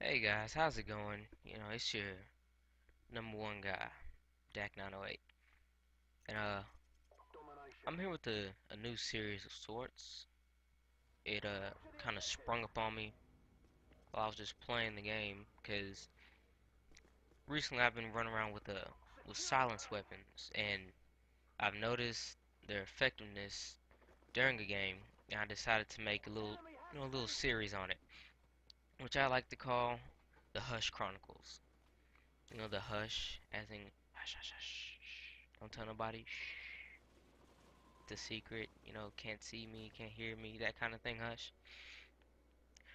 Hey guys, how's it going? It's your number one guy, Dak908. And I'm here with a new series of sorts. It kind of sprung up on me while I was just playing the game because recently I've been running around with silence weapons, and I've noticed their effectiveness during a game, and I decided to make a little series on it, which I like to call the Hush Chronicles. The hush as in hush hush hush. Don't tell nobody. The secret, can't see me, can't hear me, that kind of thing, hush.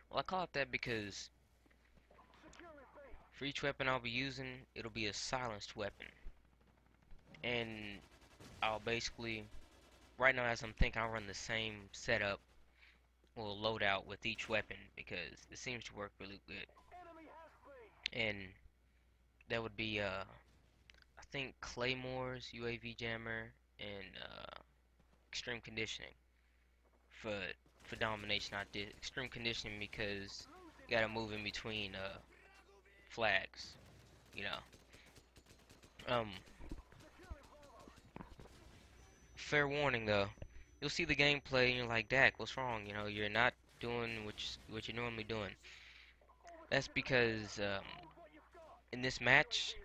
Well, I call it that because for each weapon I'll be using, it'll be a silenced weapon. And I'll basically, right now as I'm thinking, I'll run the same setup or loadout with each weapon because it seems to work really good. And that would be, I think, Claymore's UAV Jammer and Extreme Conditioning. For domination, I did extreme conditioning because you gotta move in between flags, you know. Um, Fair warning though, you'll see the gameplay and you're like, Dak, what's wrong? You're not doing what you're normally doing. That's because in this match,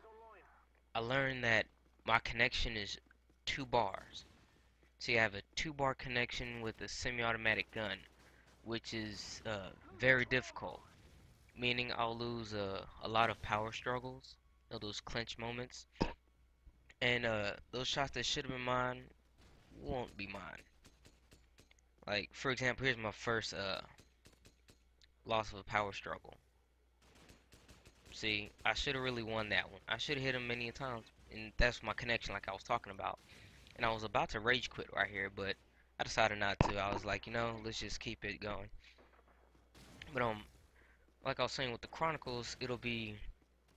I learned that my connection is 2 bars. See, I have a 2-bar connection with a semi-automatic gun, which is very difficult. Meaning I'll lose a lot of power struggles, those clinch moments, and those shots that should have been mine won't be mine. Like, for example, here's my first loss of a power struggle. See, I should have really won that one. I should have hit him many times, and that's my connection like I was talking about. And I was about to rage quit right here, but I decided not to. I was like, let's just keep it going. But like I was saying with the Chronicles, it'll be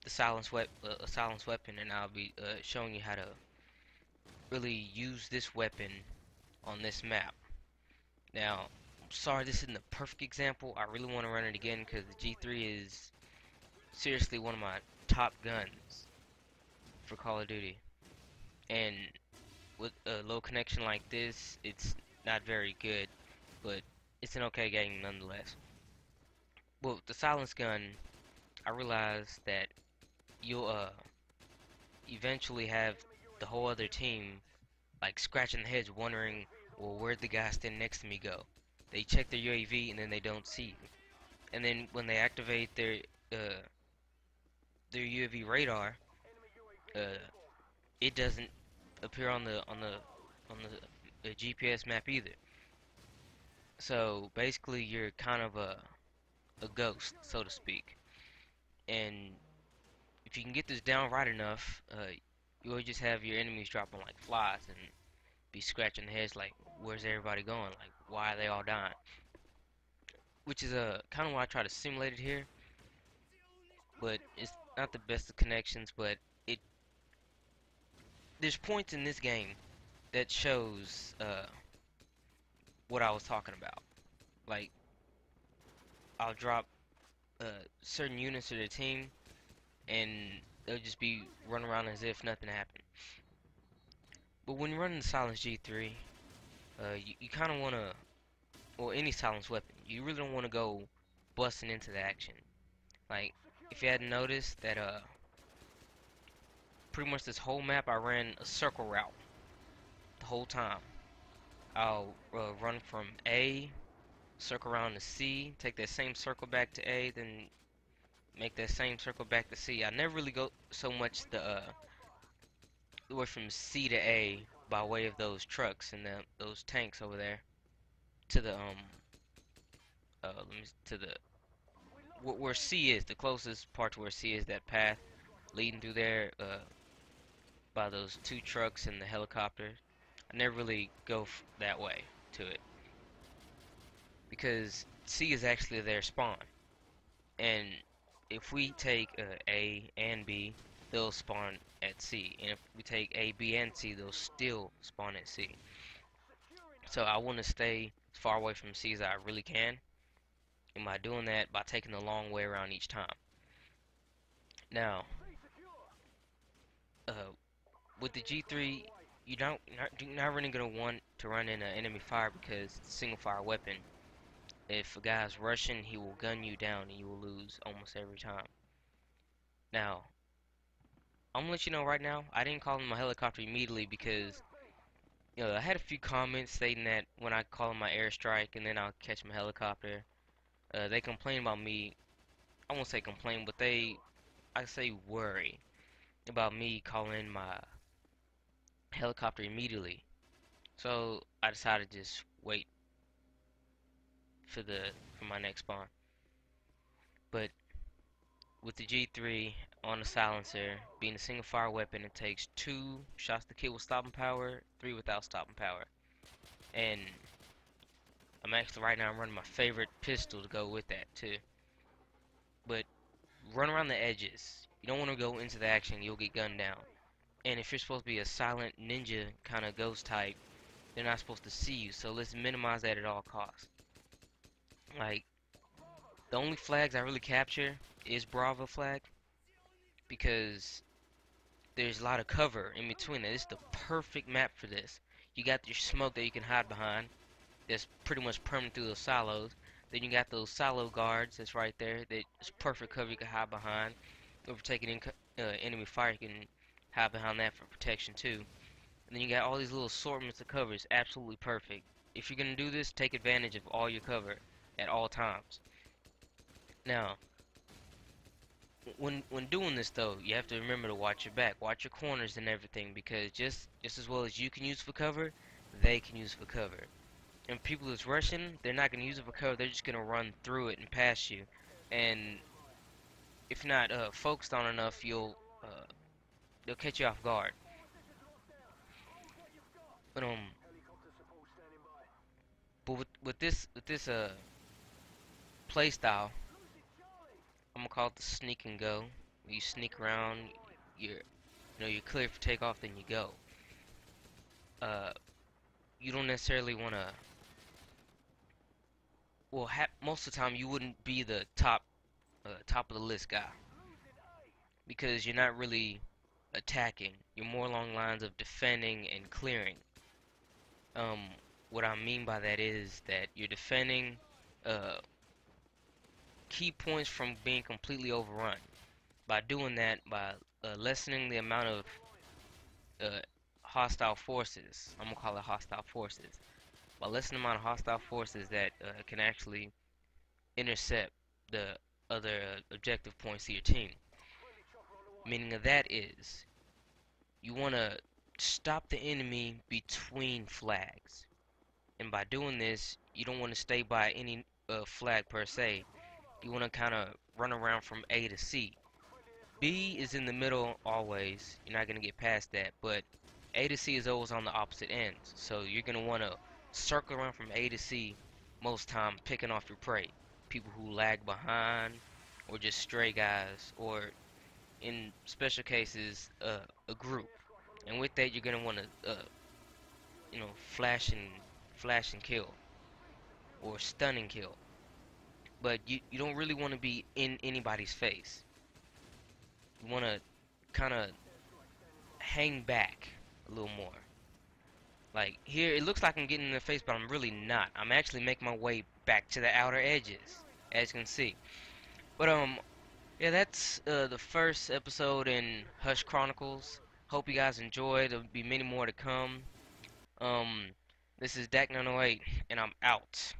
a silence weapon, and I'll be showing you how to really use this weapon on this map. Now, I'm sorry this isn't the perfect example. I really want to run it again because the G3 is seriously one of my top guns for Call of Duty. And with a low connection like this, it's not very good, but it's an okay game nonetheless. Well, with the silence gun, I realized that you'll eventually have the whole other team like scratching their heads wondering, well, where'd the guy standing next to me go? They check their UAV and then they don't see you. And then when they activate uh, their UAV radar, uh, it doesn't appear on the GPS map either. So basically, you're kind of a ghost, so to speak. And if you can get this down right enough, you'll just have your enemies dropping like flies and be scratching their heads like, where's everybody going? Like, why are they all dying? Which is kind of why I try to simulate it here, but it's not the best of connections. But it there's points in this game that shows what I was talking about. Like, I'll drop certain units to the team, and they'll just be running around as if nothing happened. But when you're running the Silence G3, you kind of want to, or any silence weapon, you really don't want to go busting into the action. Like, if you hadn't noticed that, pretty much this whole map I ran a circle route the whole time. I'll run from A, circle around to C, take that same circle back to A, then make that same circle back to C. I never really go so much the way from C to A by way of those trucks and those tanks over there to the to the where C is, the closest part to where C is, that path leading through there by those 2 trucks and the helicopter. I never really go that way to it because C is actually their spawn, and if we take A and B, they'll spawn at C, and if we take A, B, and C, they'll still spawn at C. So I want to stay as far away from C as I really can, and by doing that, by taking the long way around each time. Now, uh, with the G3, you're not really gonna want to run in an enemy fire because it's a single fire weapon. If a guy's rushing, he will gun you down and you will lose almost every time. Now, I'm gonna let you know right now, I didn't call in my helicopter immediately because, I had a few comments stating that when I call in my airstrike and then I'll catch my helicopter, they complain about me. I won't say complain, but I say worry about me calling in my helicopter immediately. So I decided to just wait for my next spawn. But with the G3 on the silencer, being a single fire weapon, it takes 2 shots to kill with stopping power, 3 without stopping power. And I'm actually right now I'm running my favorite pistol to go with that too. But run around the edges. You don't want to go into the action, you'll get gunned down. And if you're supposed to be a silent ninja kind of ghost type, they're not supposed to see you, so let's minimize that at all costs. Like, the only flags I really capture is Bravo flag, because there's a lot of cover in between it. It's the perfect map for this. You got your smoke that you can hide behind, that's pretty much permanent through those silos. Then you got those silo guards that's right there, that's perfect cover you can hide behind. If you're taking enemy fire, you can hide behind that for protection too. And then you got all these little assortments of covers, absolutely perfect. If you're gonna do this, take advantage of all your cover at all times. Now, when doing this though, you have to remember to watch your back, watch your corners and everything, because just as well as you can use for cover, they can use for cover. And people that's rushing, they're not gonna use it for cover, they're just gonna run through it and pass you. And if not focused on enough, they'll catch you off guard. But with this play style, I'm gonna call it the sneak and go. You sneak around, you're clear for takeoff, then you go. You don't necessarily wanna. Well, most of the time you wouldn't be the top of the list guy, because you're not really attacking. You're more along the lines of defending and clearing. What I mean by that is that you're defending key points from being completely overrun. By doing that, by lessening the amount of hostile forces, I'm gonna call it hostile forces. By lessening the amount of hostile forces that can actually intercept the other objective points of your team. Meaning of that is, you want to stop the enemy between flags. And by doing this, you don't want to stay by any flag per se. You want to kind of run around from A to C. B is in the middle always. You're not going to get past that. But A to C is always on the opposite ends. So you're going to want to circle around from A to C most time, picking off your prey. People who lag behind, or just stray guys, or in special cases, a group. And with that, you're going to want to, flash and kill, or stun and kill. But you don't really want to be in anybody's face. You want to kind of hang back a little more. Like here, it looks like I'm getting in the face, but I'm really not. I'm actually making my way back to the outer edges, as you can see. But yeah, that's the first episode in Hush Chronicles. Hope you guys enjoyed. There'll be many more to come. This is Dak908, and I'm out.